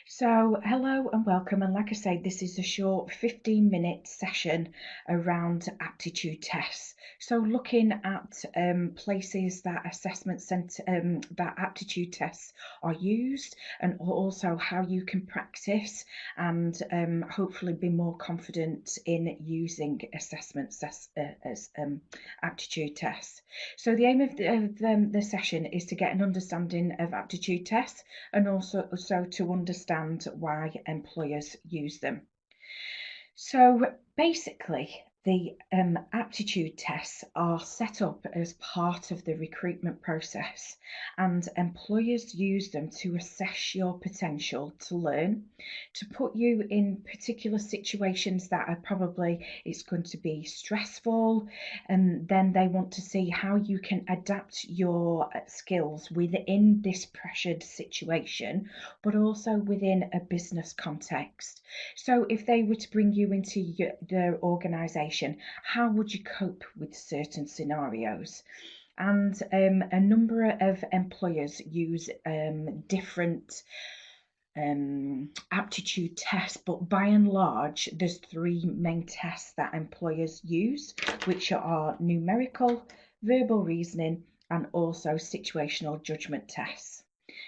So, hello and welcome. And like I say, this is a short 15-minute session around aptitude tests. So, looking at places that assessment centre, that aptitude tests are used, and also how you can practice and hopefully be more confident in using aptitude tests. So, the aim of the session is to get an understanding of aptitude tests and also to understand why employers use them. So basically, the aptitude tests are set up as part of the recruitment process, and employers use them to assess your potential to learn, to put you in particular situations that are probably it's going to be stressful, and then they want to see how you can adapt your skills within this pressured situation, but also within a business context. So if they were to bring you into their organisation, how would you cope with certain scenarios? And a number of employers use different aptitude tests, but by and large, there's three main tests that employers use, which are numerical, verbal reasoning, and also situational judgment tests.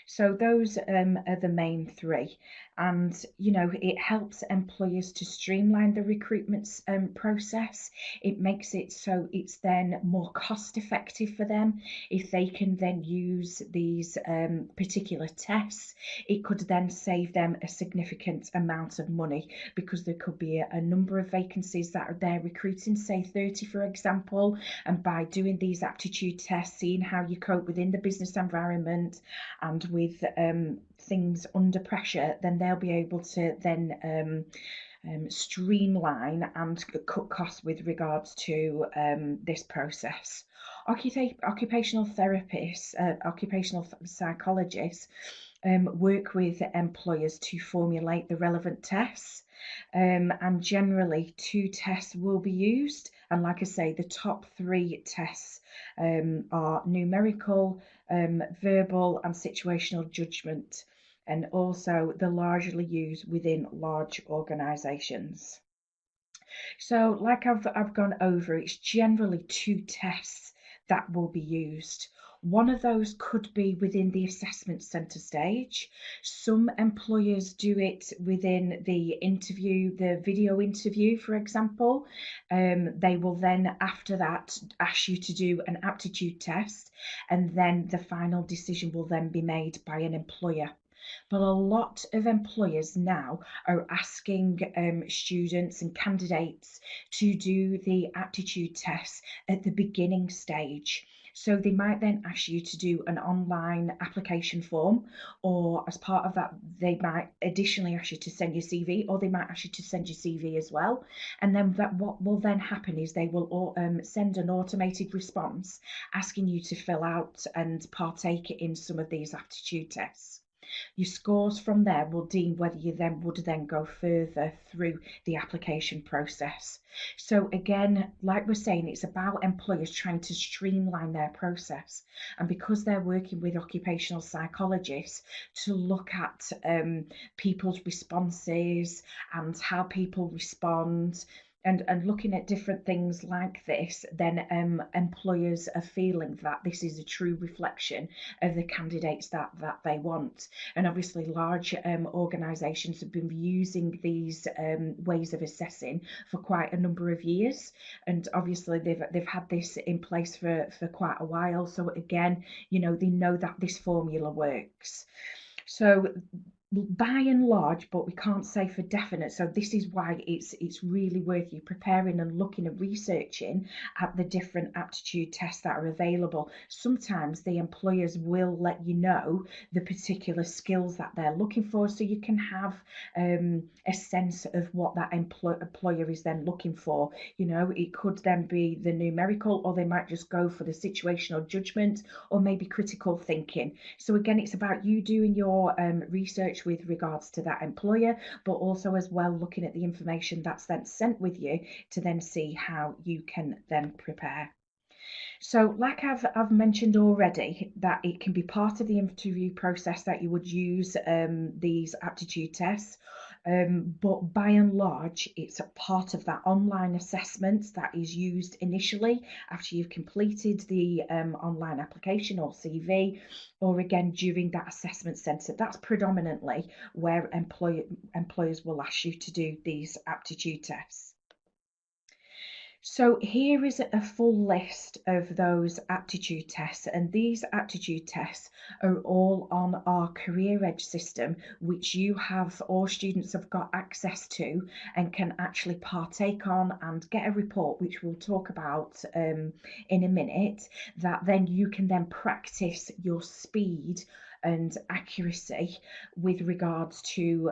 So those are the main three. And, it helps employers to streamline the recruitment process. It makes it so it's then more cost effective for them. If they can then use these particular tests, it could then save them a significant amount of money, because there could be a number of vacancies that they're recruiting, say 30, for example. And by doing these aptitude tests, seeing how you cope within the business environment and with things under pressure, then they'll be able to then streamline and cut costs with regards to this process. Occupational therapists, occupational psychologists work with employers to formulate the relevant tests. And generally, two tests will be used. And like I say, the top three tests are numerical, verbal, and situational judgment. And also, they're largely used within large organisations. So, like I've gone over, it's generally two tests that will be used. One of those could be within the assessment centre stage. Some employers do it within the interview, the video interview, for example. They will then, after that, ask you to do an aptitude test, and then the final decision will then be made by an employer. But a lot of employers now are asking students and candidates to do the aptitude tests at the beginning stage. So they might then ask you to do an online application form, or as part of that, they might additionally ask you to send your CV, or they might ask you to send your CV as well. And then what will then happen is they will send an automated response asking you to fill out and partake in some of these aptitude tests. Your scores from there will deem whether you then would then go further through the application process. So again, like we're saying, it's about employers trying to streamline their process. And because they're working with occupational psychologists to look at people's responses and how people respond, and looking at different things like this, then employers are feeling that this is a true reflection of the candidates that they want. And obviously, large organisations have been using these ways of assessing for quite a number of years, and obviously they've had this in place for quite a while. So again, they know that this formula works. So by and large, but we can't say for definite. So this is why it's really worth you preparing and looking and researching at the different aptitude tests that are available. Sometimes the employers will let you know the particular skills that they're looking for, so you can have a sense of what that employer is then looking for. It could then be the numerical, or they might just go for the situational judgment, or maybe critical thinking. So again, it's about you doing your research with regards to that employer, but also as well looking at the information that's then sent with you to then see how you can then prepare. So, like I've mentioned already, that it can be part of the interview process that you would use these aptitude tests. But by and large, it's a part of that online assessment that is used initially after you've completed the online application or CV, or again during that assessment centre. That's predominantly where employers will ask you to do these aptitude tests. So here is a full list of those aptitude tests, and these aptitude tests are all on our CareerEdge system, which all students have got access to and can actually partake on and get a report, which we'll talk about in a minute, that then you can then practice your speed and accuracy with regards to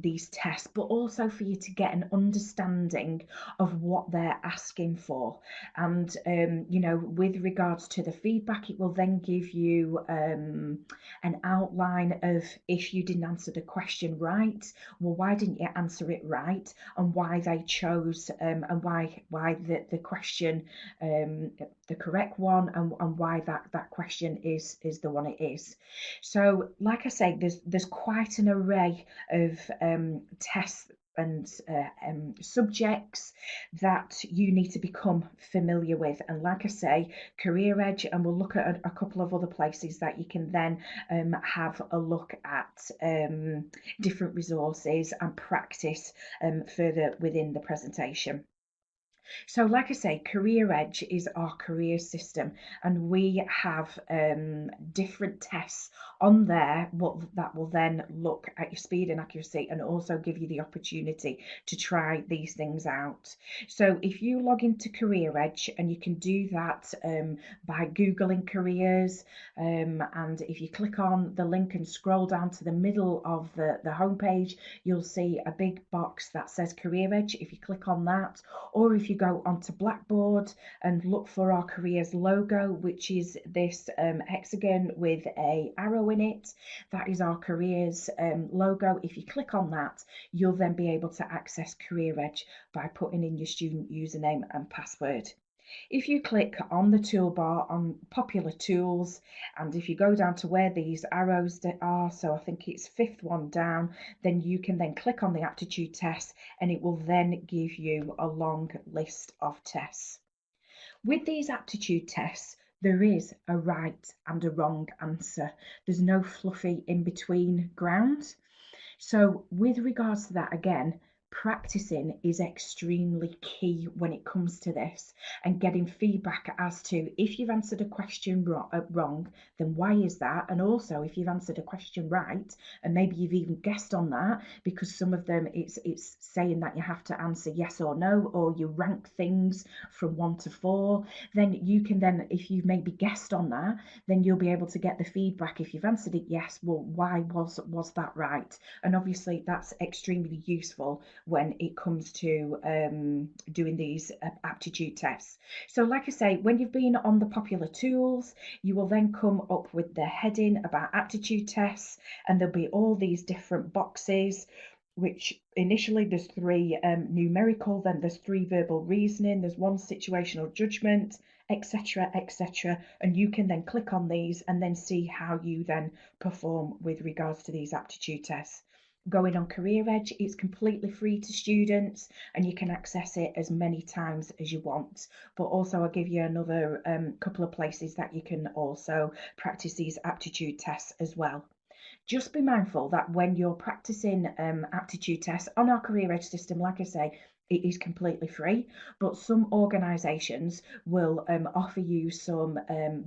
these tests, but also for you to get an understanding of what they're asking for. And with regards to the feedback, it will then give you an outline of, if you didn't answer the question right, well, why didn't you answer it right, and why they chose and why the question the correct one, and why that question is the one it is. So like I say, there's quite an array of tests and subjects that you need to become familiar with. And like I say, CareerEdge, and we'll look at a couple of other places that you can then have a look at different resources and practice further within the presentation. So like I say, CareerEdge is our career system, and we have different tests on there that will then look at your speed and accuracy, and also give you the opportunity to try these things out. So if you log into CareerEdge, and you can do that by Googling careers, and if you click on the link and scroll down to the middle of the homepage, you'll see a big box that says CareerEdge. If you click on that, or if you go onto Blackboard and look for our careers logo, which is this hexagon with a arrow in it, that is our careers logo. If you click on that, you'll then be able to access CareerEdge by putting in your student username and password. If you click on the toolbar on popular tools, and if you go down to where these arrows are, so I think it's fifth one down, then you can then click on the aptitude test, and it will then give you a long list of tests. With these aptitude tests, there is a right and a wrong answer. There's no fluffy in between ground. So with regards to that, again, practicing is extremely key when it comes to this, and getting feedback as to, if you've answered a question wrong, then why is that? And also, if you've answered a question right, and maybe you've even guessed on that, because some of them it's saying that you have to answer yes or no, or you rank things from 1 to 4, then you can then, if you've maybe guessed on that, then you'll be able to get the feedback. If you've answered it yes, well, why was that right? And obviously that's extremely useful when it comes to doing these aptitude tests. So like I say, when you've been on the popular tools, you will then come up with the heading about aptitude tests, and there'll be all these different boxes, which initially there's 3 numerical, then there's 3 verbal reasoning, there's 1 situational judgment, etc, etc, and you can then click on these and then see how you then perform with regards to these aptitude tests. Going on CareerEdge, it's completely free to students, and you can access it as many times as you want. But also I'll give you another couple of places that you can also practice these aptitude tests as well. Just be mindful that when you're practicing aptitude tests on our CareerEdge system, like I say, it is completely free, but some organisations will offer you some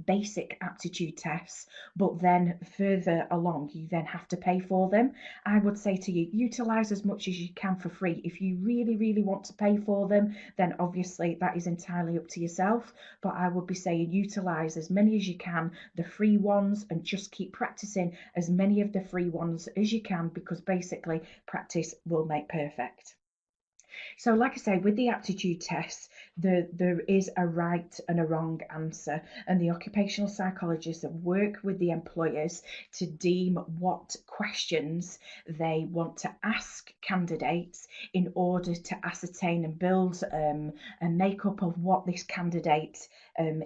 basic aptitude tests, but then further along you then have to pay for them. I would say to you, utilise as much as you can for free. If you really want to pay for them, then obviously that is entirely up to yourself, but I would be saying utilise as many as you can, the free ones, and just keep practicing as many of the free ones as you can, because basically practice will make perfect. So, like I say, with the aptitude tests, there is a right and a wrong answer, and the occupational psychologists work with the employers to deem what questions they want to ask candidates in order to ascertain and build a makeup of what this candidate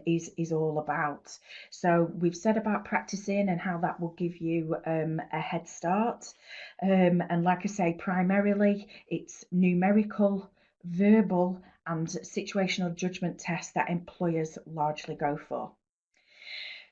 is all about. So, we've said about practicing and how that will give you a head start. And like I say, primarily it's numerical, verbal, and situational judgment tests that employers largely go for.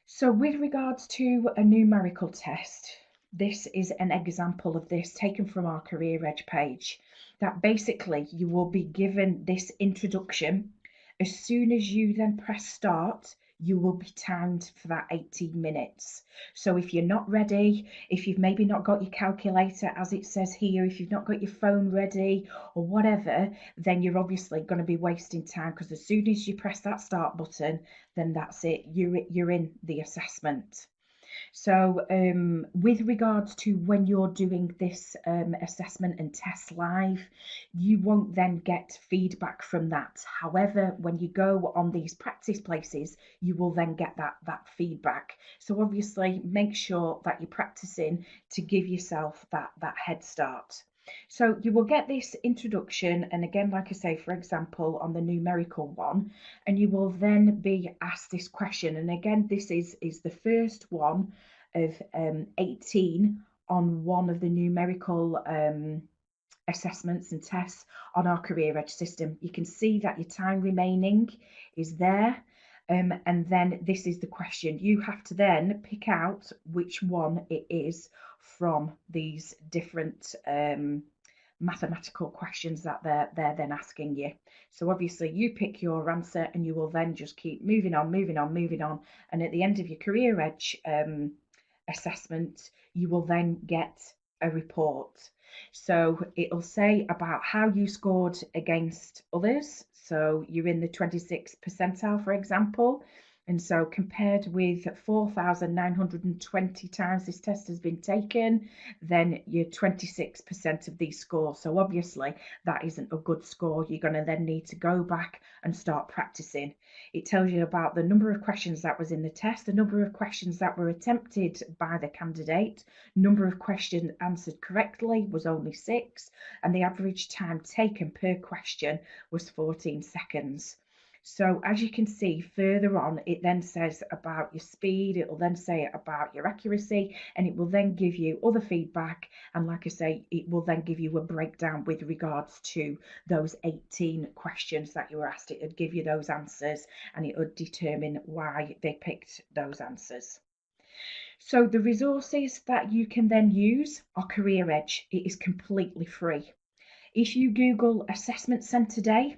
So, with regards to a numerical test, this is an example of this taken from our CareerEdge page. That basically you will be given this introduction. As soon as you then press start, you will be timed for that 18 minutes. So if you're not ready, if you've maybe not got your calculator as it says here, if you've not got your phone ready or whatever, then you're obviously going to be wasting time, because as soon as you press that start button, then that's it, you're in the assessment. So with regards to when you're doing this assessment and test live, you won't then get feedback from that. However, when you go on these practice places, you will then get that feedback. So obviously make sure that you're practicing to give yourself that head start. So you will get this introduction, and again, like I say, for example, on the numerical one, and you will then be asked this question. And again, this is the first one of 18 on one of the numerical assessments and tests on our CareerEdge system. You can see that your time remaining is there. And then this is the question. You have to then pick out which one it is from these different mathematical questions that they're then asking you. So obviously you pick your answer, and you will then just keep moving on. And at the end of your CareerEdge assessment, you will then get a report. So it'll say about how you scored against others. So you're in the 26th percentile, for example. And so compared with 4,920 times this test has been taken, then you're 26% of these scores. So obviously that isn't a good score. You're going to then need to go back and start practicing. It tells you about the number of questions that was in the test, the number of questions that were attempted by the candidate, number of questions answered correctly was only 6, and the average time taken per question was 14 seconds. So as you can see further on, it then says about your speed, it will then say about your accuracy, and it will then give you other feedback. And like I say, it will then give you a breakdown with regards to those 18 questions that you were asked. It would give you those answers, and it would determine why they picked those answers. So the resources that you can then use are CareerEdge. It is completely free. If you Google Assessment Centre Day,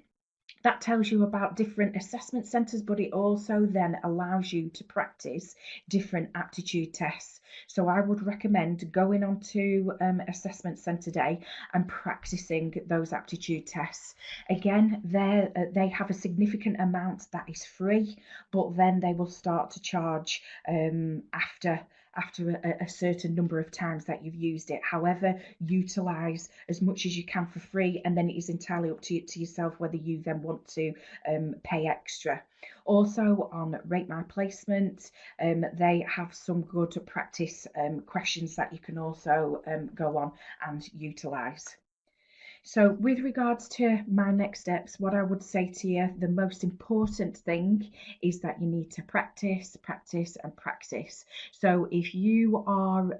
that tells you about different assessment centres, but it also then allows you to practice different aptitude tests. So I would recommend going onto Assessment Centre Day and practicing those aptitude tests. Again, they have a significant amount that is free, but then they will start to charge after a certain number of times that you've used it. However, utilise as much as you can for free, and then it is entirely up to yourself whether you then want to pay extra. Also on Rate My Placement, they have some good practice questions that you can also go on and utilise. So with regards to my next steps, what I would say to you, the most important thing is that you need to practice, practice and practice. So if you are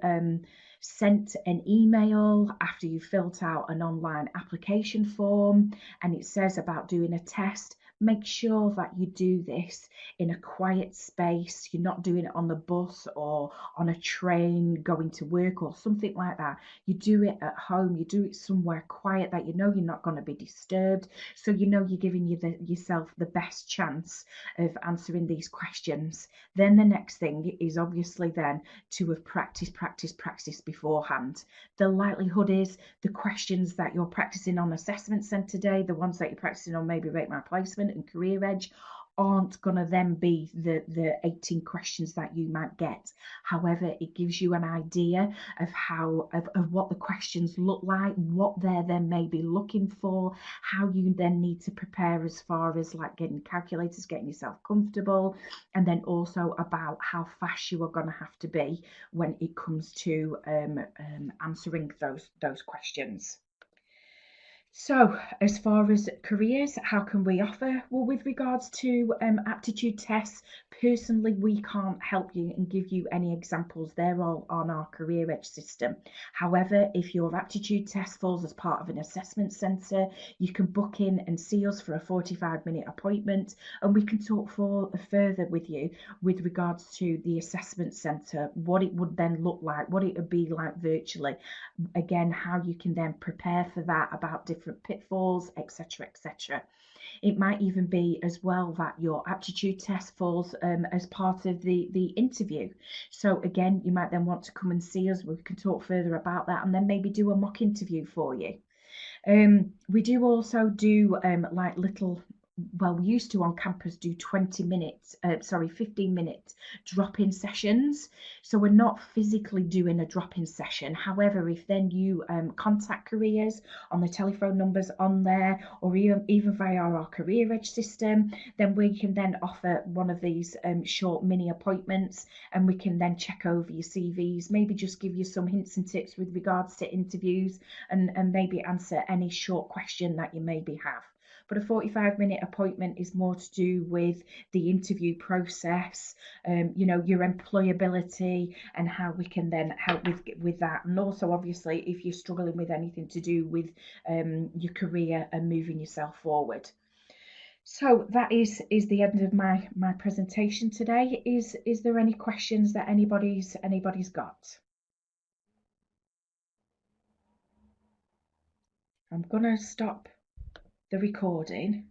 sent an email after you've filled out an online application form and it says about doing a test, make sure that you do this in a quiet space. You're not doing it on the bus or on a train going to work or something like that. You do it at home, you do it somewhere quiet that you know you're not going to be disturbed, so you know you're giving yourself the best chance of answering these questions. Then the next thing is obviously then to have practiced beforehand. The likelihood is the questions that you're practicing on Assessment Centre Day, the ones that you're practicing on maybe Rate My Placement and CareerEdge, aren't going to then be the 18 questions that you might get. However, it gives you an idea of what the questions look like, what they're then maybe looking for, how you then need to prepare as far as like getting calculators, getting yourself comfortable, and then also about how fast you are going to have to be when it comes to answering those questions. So, as far as careers, how can we offer? Well, with regards to aptitude tests, personally, we can't help you and give you any examples. They're all on our CareerEdge system. However, if your aptitude test falls as part of an assessment centre, you can book in and see us for a 45-minute appointment, and we can talk further with you with regards to the assessment centre, what it would then look like, what it would be like virtually, again, how you can then prepare for that, about different pitfalls, etc., etc. It might even be as well that your aptitude test falls as part of the interview. So again, you might then want to come and see us. We can talk further about that, and then maybe do a mock interview for you. We do also do like little, well, we used to on campus do 15-minute drop-in sessions. So we're not physically doing a drop-in session. However, if then you contact careers on the telephone numbers on there, or even via our CareerEdge system, then we can then offer one of these short mini appointments, and we can then check over your CVs, maybe just give you some hints and tips with regards to interviews, and maybe answer any short question that you maybe have. But a 45-minute appointment is more to do with the interview process, your employability, and how we can then help with that. And also, obviously, if you're struggling with anything to do with your career and moving yourself forward. So that is the end of my presentation today. Is there any questions that anybody's got? I'm gonna stop the recording.